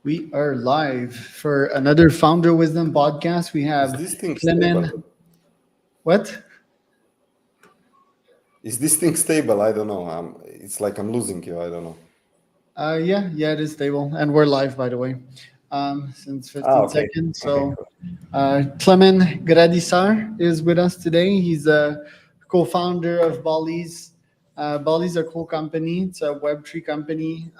We are live for another Founder Wisdom podcast. We Is have this thing stable? Klemen. What? Is this thing stable? I don't know. It's like I'm losing you. I don't know. Yeah, it is stable, and we're live, by the way, since Ah, 15 okay. seconds. Okay, So, cool. Klemen Gradisar is with us today. He's a co-founder of Ballies. Ballies, a cool company. It's a Web3 company.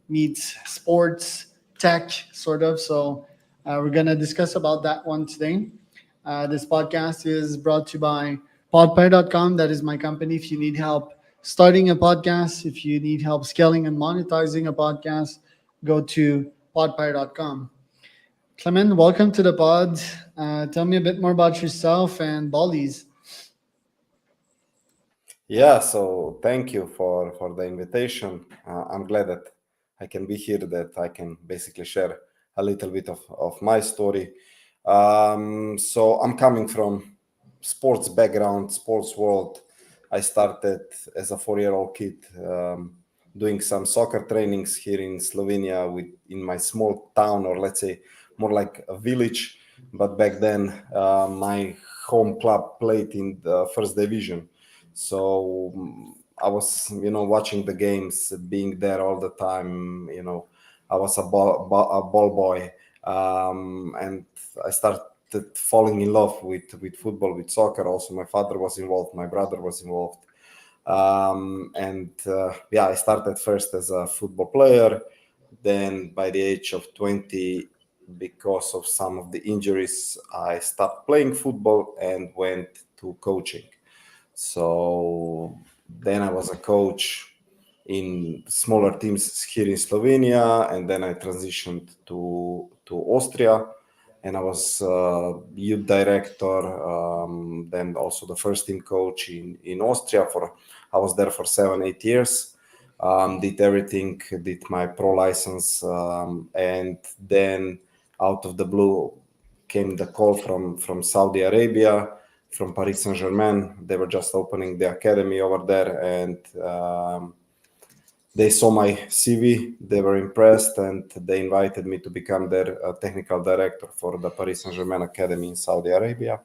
Meets sports, tech, sort of. So, we're gonna discuss about that one today. This podcast is brought to you by podpire.com. That is my company. If you need help starting a podcast, if you need help scaling and monetizing a podcast, go to podpire.com. Clement, welcome to the pod. Tell me a bit more about yourself and Ballies. Yeah. So thank you for the invitation. I'm glad that I can be here. That I can basically share a little bit of my story. So I'm coming from sports background, sports world. I started as a 4-year-old kid doing some soccer trainings here in Slovenia, in my small town, or let's say more like a village. But back then, my home club played in the first division, so I was, watching the games, being there all the time. I was a ball boy, and I started falling in love with football, with soccer. Also, my father was involved, my brother was involved, and yeah, I started first as a football player. Then, by the age of 20, because of some of the injuries, I stopped playing football and went to coaching. So then I was a coach in smaller teams here in Slovenia, and then I transitioned to Austria, and I was youth director, then also the first team coach in Austria. I was there for 7-8 years. Did everything, did my pro license, and then out of the blue came the call from Saudi Arabia, from Paris Saint-Germain. They were just opening the academy over there, and they saw my CV. They were impressed, and they invited me to become their technical director for the Paris Saint-Germain Academy in Saudi Arabia.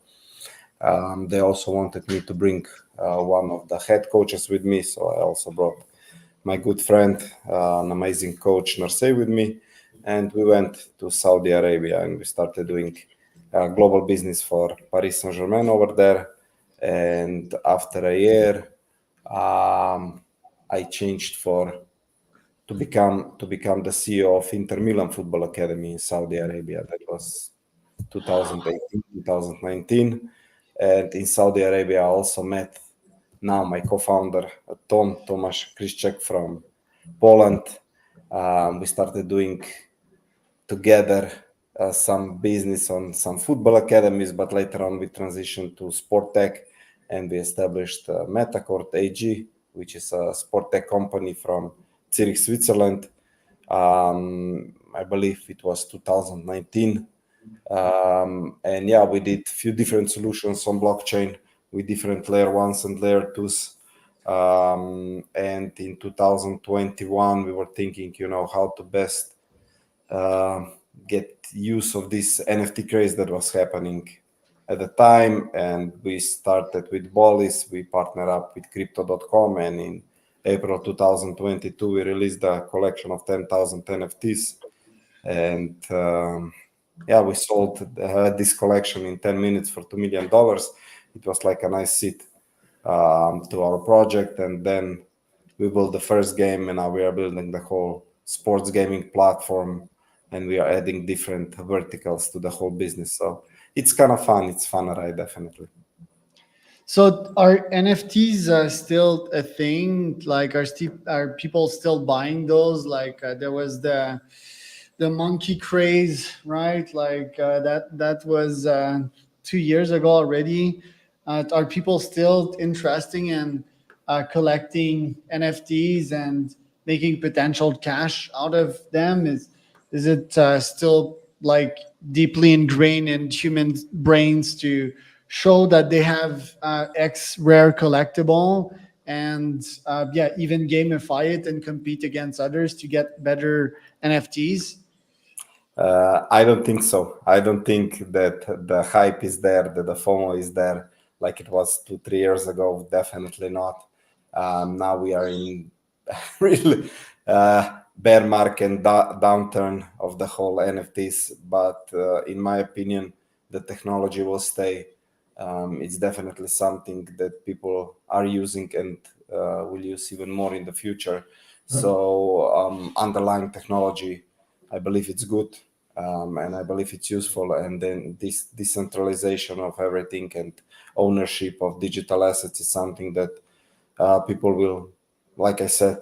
They also wanted me to bring one of the head coaches with me, so I also brought my good friend, an amazing coach, Narsey, with me, and we went to Saudi Arabia and we started doing global business for Paris Saint-Germain over there. And after a year, I changed to become the CEO of Inter Milan Football Academy in Saudi Arabia. That was 2018, 2019. And in Saudi Arabia, I also met now my co-founder, Tomasz Kryszczek from Poland. We started doing together some business on some football academies, but later on we transitioned to sport tech, and we established MetaCourt AG, which is a sport tech company from Zurich, Switzerland. I believe it was 2019. And yeah, we did a few different solutions on blockchain with different layer ones and layer twos. And in 2021, we were thinking, how to best get use of this NFT craze that was happening at the time. And we started with Ballies. We partnered up with crypto.com, and in April 2022, we released a collection of 10,000 NFTs. And yeah, we sold this collection in 10 minutes for $2 million. It was like a nice seed to our project. And then we built the first game, and now we are building the whole sports gaming platform, and we are adding different verticals to the whole business. So it's kind of fun. It's fun, right? Definitely. So are NFTs still a thing? Like, are people still buying those? Like, there was the monkey craze, right? Like that was 2 years ago already. Are people still interested in collecting NFTs and making potential cash out of them? Is it still like deeply ingrained in human brains to show that they have X rare collectible, and yeah, even gamify it and compete against others to get better NFTs? I don't think so. I don't think that the hype is there, that the FOMO is there like it was 2, 3 years ago. Definitely not. Now we are in really bear market and downturn of the whole NFTs. But in my opinion, the technology will stay. It's definitely something that people are using and will use even more in the future. So underlying technology, I believe it's good, and I believe it's useful. And then this decentralization of everything and ownership of digital assets is something that people will, like I said,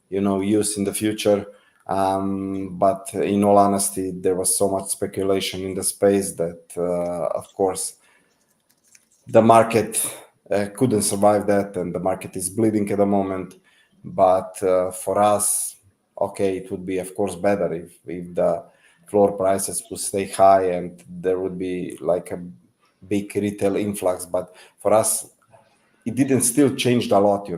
use in the future. But in all honesty, there was so much speculation in the space that, of course, the market couldn't survive that, and the market is bleeding at the moment. But for us, okay, it would be, of course, better if the floor prices would stay high and there would be like a big retail influx. But for us, it didn't still change a lot,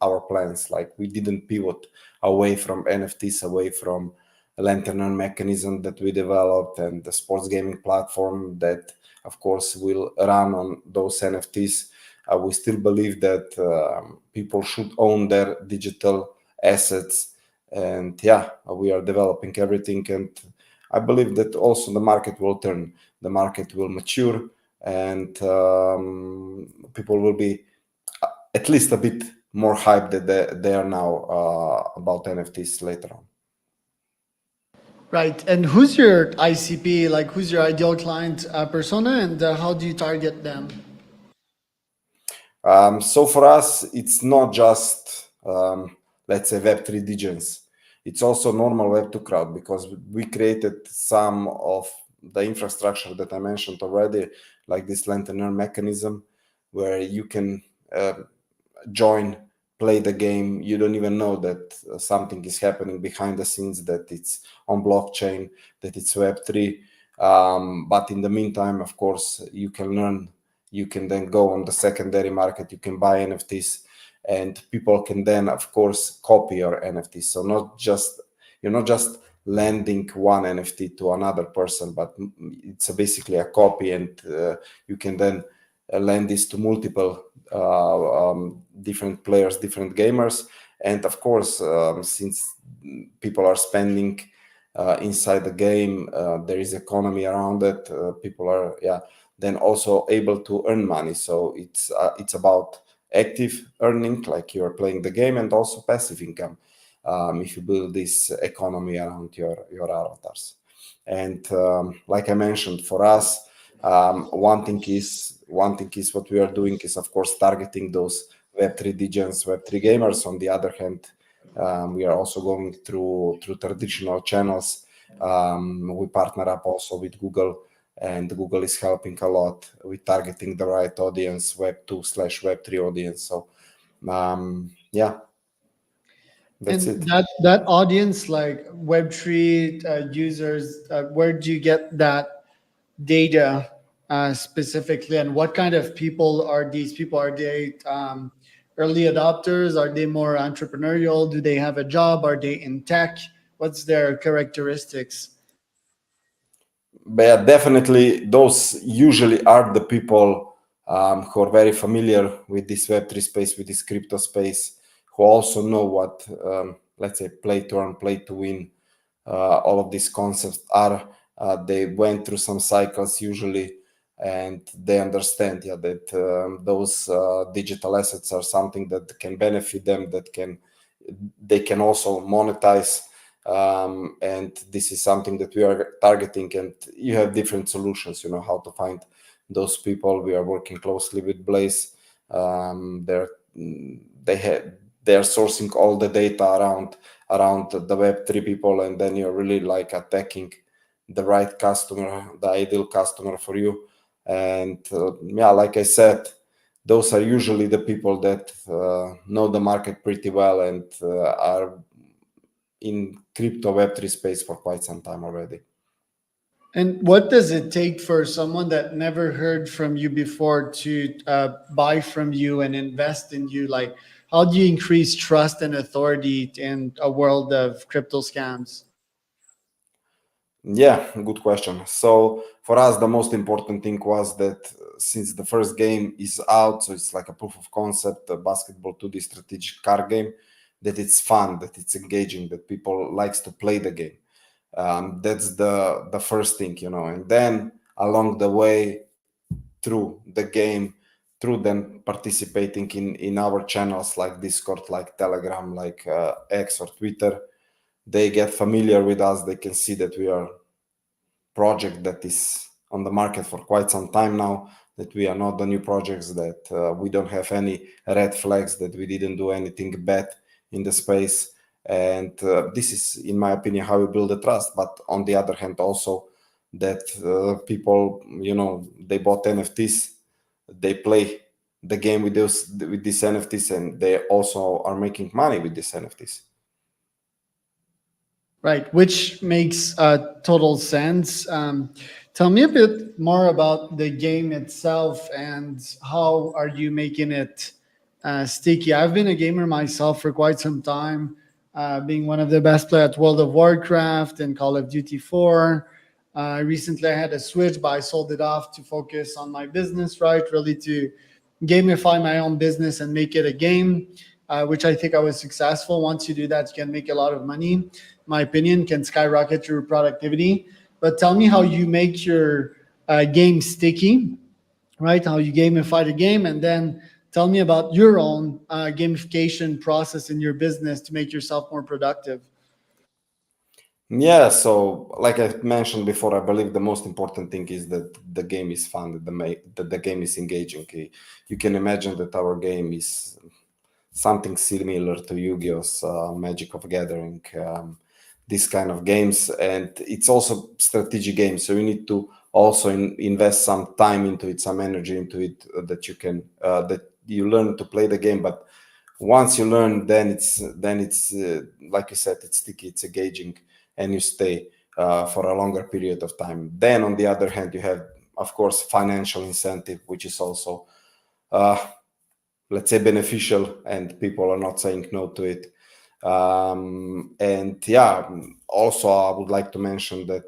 our plans. Like we didn't pivot away from NFTs, away from a lantern mechanism that we developed and the sports gaming platform that, of course, will run on those NFTs. We still believe that people should own their digital assets. And yeah, we are developing everything. And I believe that also the market will turn, the market will mature, and people will be at least a bit more hyped than they are now about NFTs later on. Right. And who's your ICP? Like, who's your ideal client persona, and how do you target them? So for us, it's not just, let's say, Web3 degens. It's also normal Web2 crowd, because we created some of the infrastructure that I mentioned already, like this lantern mechanism, where you can join, play the game. You don't even know that something is happening behind the scenes, that it's on blockchain, that it's Web3. But in the meantime, of course, you can learn. You can then go on the secondary market. You can buy NFTs, and people can then, of course, copy your NFTs. So you're not just lending one NFT to another person, but it's basically a copy, and you can then lend this to multiple different players, different gamers. And of course, since people are spending inside the game, there is economy around it. People are then also able to earn money. So it's about active earning, like you're playing the game, and also passive income, if you build this economy around your avatars. And like I mentioned, for us, one thing is what we are doing is, of course, targeting those Web3 degens, Web3 gamers. On the other hand, we are also going through traditional channels. We partner up also with Google, and Google is helping a lot with targeting the right audience, Web2/Web3 audience. So yeah, that's And it. that audience, like Web3 users, where do you get that data specifically, and what kind of people are these people? Are they early adopters? Are they more entrepreneurial? Do they have a job? Are they in tech? What's their characteristics? But yeah, definitely those usually are the people who are very familiar with this Web3 space, with this crypto space, who also know what, let's say, play to earn, play to win, all of these concepts are. They went through some cycles usually, and they understand that those digital assets are something that can benefit them, they can also monetize. And this is something that we are targeting, and you have different solutions, how to find those people. We are working closely with Blaze. They are sourcing all the data around the Web3 people, and then you're really like attacking the right customer, the ideal customer for you. And like I said, those are usually the people that know the market pretty well and are in crypto Web3 space for quite some time already. And what does it take for someone that never heard from you before to buy from you and invest in you? Like, how do you increase trust and authority in a world of crypto scams? Yeah, good question. So for us, the most important thing was that since the first game is out, so it's like a proof of concept, a basketball 2D strategic card game, that it's fun, that it's engaging, that people likes to play the game. That's the first thing, and then along the way through the game, through them participating in our channels like Discord, like Telegram, like X or Twitter, they get familiar with us. They can see that we are project that is on the market for quite some time now, that we are not the new projects, that we don't have any red flags, that we didn't do anything bad in the space. And this is, in my opinion, how you build the trust. But on the other hand, also that people, they bought NFTs, they play the game with these NFTs, and they also are making money with these NFTs. Right, which makes total sense. Tell me a bit more about the game itself and how are you making it sticky. I've been a gamer myself for quite some time, being one of the best players at World of Warcraft and Call of Duty 4. Recently, I had a Switch, but I sold it off to focus on my business, right? Really to gamify my own business and make it a game, which I think I was successful. Once you do that, you can make a lot of money. My opinion, can skyrocket your productivity. But tell me how you make your game sticky, right? How you gamify the game, and then tell me about your own gamification process in your business to make yourself more productive. Yeah, so like I mentioned before, I believe the most important thing is that the game is fun, that the game is engaging. You can imagine that our game is something similar to Yu-Gi-Oh's Magic of Gathering, this kind of games, and it's also strategy games. So you need to also invest some time into it, some energy into it, that you can that you learn to play the game. But once you learn, then it's like you said, it's sticky, it's engaging, and you stay for a longer period of time. Then on the other hand, you have, of course, financial incentive, which is also let's say beneficial, and people are not saying no to it. And yeah, also I would like to mention that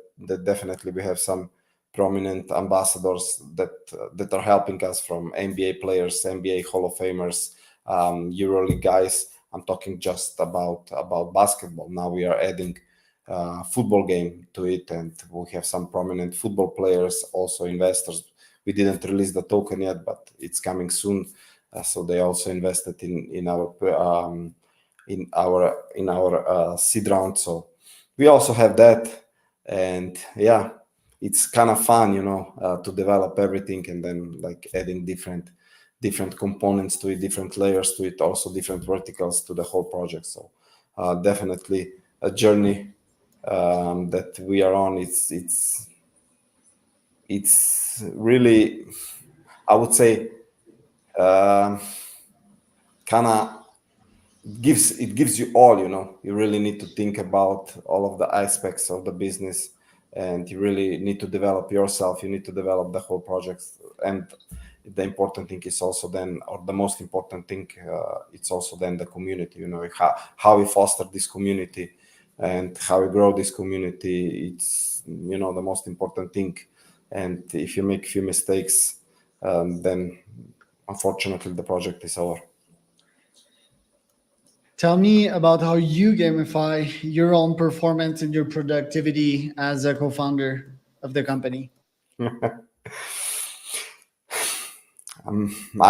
definitely we have some prominent ambassadors that are helping us, from NBA players, NBA Hall of Famers, EuroLeague guys. I'm talking just about basketball. Now we are adding football game to it, and we have some prominent football players, also investors. We didn't release the token yet, but it's coming soon. So they also invested in our seed round. So we also have that, and yeah, it's kind of fun, to develop everything, and then like adding different components to it, different layers to it, also different verticals to the whole project. So definitely a journey that we are on. It's really, I would say, kind of gives you all, you really need to think about all of the aspects of the business, and you really need to develop yourself, you need to develop the whole project. And the important thing is also then, or the most important thing, it's also then the community, how we foster this community and how we grow this community. It's the most important thing. And if you make a few mistakes, then unfortunately the project is over. Tell me about how you gamify your own performance and your productivity as a co-founder of the company. I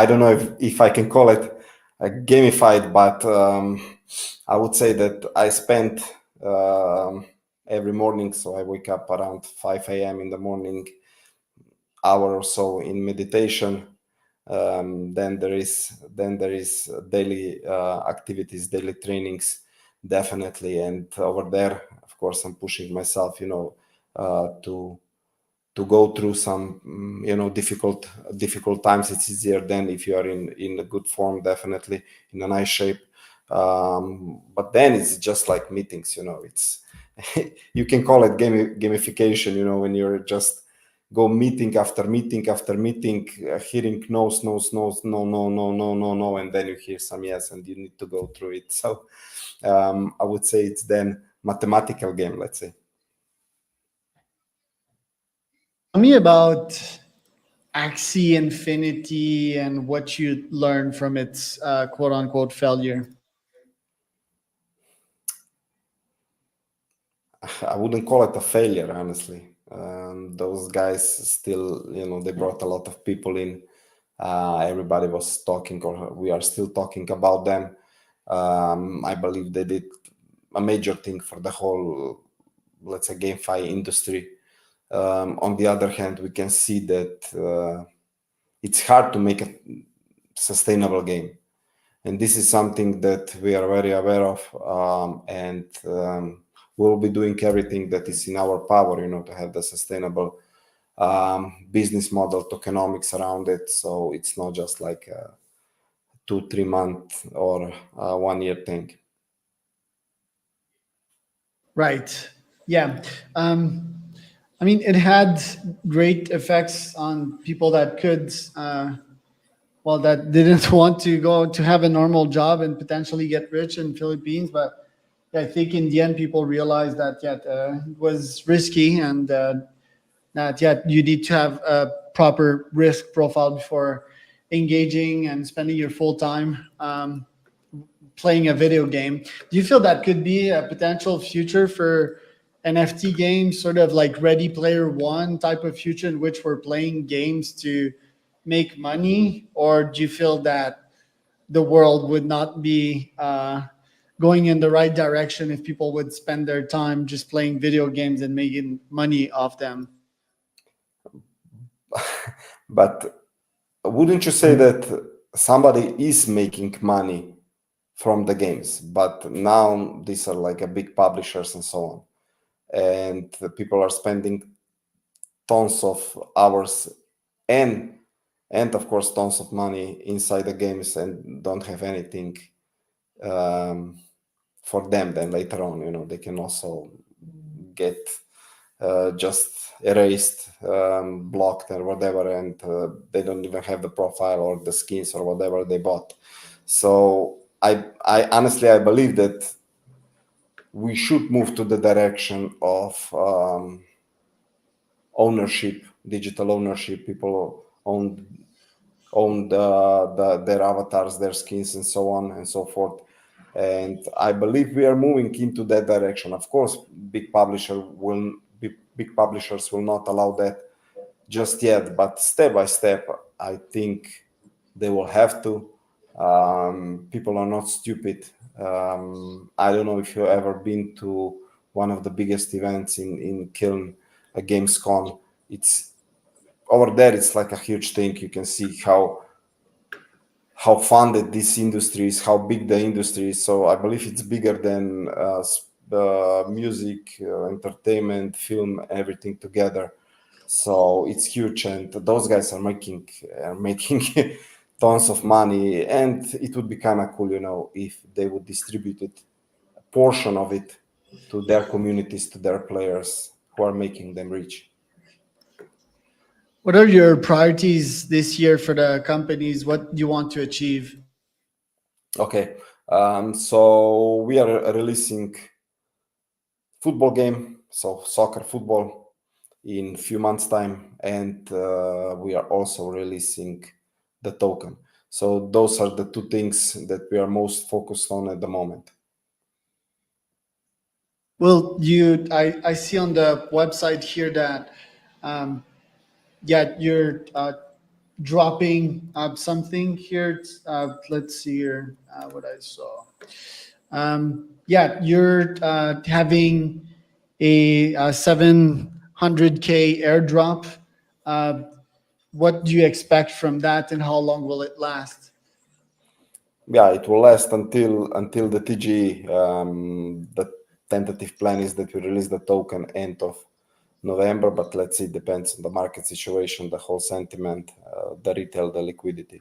don't know if I can call it gamified, but I would say that I spend every morning, so I wake up around 5 a.m. in the morning, hour or so in meditation. Then there is daily activities, daily trainings, definitely. And over there, of course, I'm pushing myself, to go through some difficult times. It's easier than if you are in a good form, definitely in a nice shape. But then it's just like meetings, it's you can call it gamification, when you're just go meeting after meeting after meeting, hearing no's, no, no, and then you hear some yes, and you need to go through it. So I would say it's then mathematical game, let's say. me about Axie Infinity and what you learned from its quote unquote failure. I wouldn't call it a failure, honestly. Those guys still, they brought a lot of people in. Everybody was talking, or we are still talking about them. I believe they did a major thing for the whole, let's say, GameFi industry. On the other hand, we can see that it's hard to make a sustainable game. And this is something that we are very aware of, and we'll be doing everything that is in our power, to have the sustainable business model, tokenomics around it. So it's not just like a 2-3 month or 1 year thing. Right. Yeah. I mean, it had great effects on people that could, that didn't want to go to have a normal job and potentially get rich in Philippines. But I think in the end, people realized that it was risky, and that you need to have a proper risk profile before engaging and spending your full time playing a video game. Do you feel that could be a potential future for NFT games, sort of like Ready Player One type of future in which we're playing games to make money? Or do you feel that the world would not be going in the right direction if people would spend their time just playing video games and making money off them? But wouldn't you say that somebody is making money from the games, but now these are like a big publishers and so on, and the people are spending tons of hours and of course tons of money inside the games and don't have anything for them. Then later on, they can also get just erased, blocked or whatever, and they don't even have the profile or the skins or whatever they bought. So I honestly, I believe that we should move to the direction of ownership, digital ownership. People own their avatars, their skins, and so on and so forth. And I believe we are moving into that direction. Of course, big publishers will not allow that just yet, but step by step, I think they will have to. People are not stupid. I don't know if you've ever been to one of the biggest events in Kiln, a Gamescom. It's over there. It's like a huge thing. You can see how funded this industry is, how big the industry is. So I believe it's bigger than music, entertainment, film, everything together. So it's huge, and those guys are making tons of money, and it would be kind of cool, if they would distribute it, a portion of it, to their communities, to their players who are making them rich. What are your priorities this year for the companies? What do you want to achieve? Okay, so we are releasing football game, so soccer, football, in few months time, and we are also releasing the token. So those are the two things that we are most focused on at the moment. Well, I see on the website here that you're dropping something here. Let's see here what I saw. You're having a 700K airdrop. Uh, what do you expect from that, and how long will it last? Yeah, it will last until the TGE. The tentative plan is that we release the token end of November, but let's see, it depends on the market situation, the whole sentiment, the retail, the liquidity,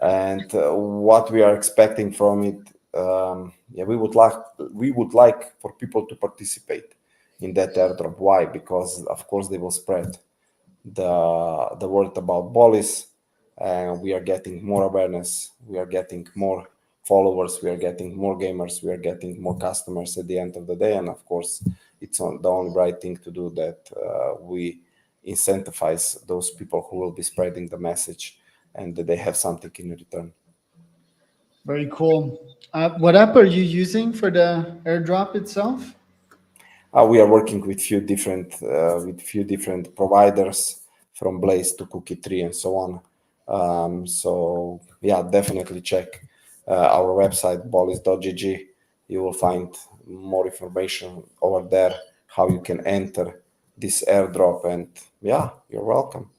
and what we are expecting from it. We would like for people to participate in that airdrop. Why? Because of course they will spread the word about Ballies, and we are getting more awareness, we are getting more followers, we are getting more gamers, we are getting more customers at the end of the day. And of course, it's the only right thing to do, that we incentivize those people who will be spreading the message, and that they have something in return. Very cool. What app are you using for the airdrop itself? We are working with few different providers, from Blaze to Cookie Tree and so on. So yeah, definitely check our website ballies.gg. You will find more information over there, how you can enter this airdrop, and yeah, you're welcome.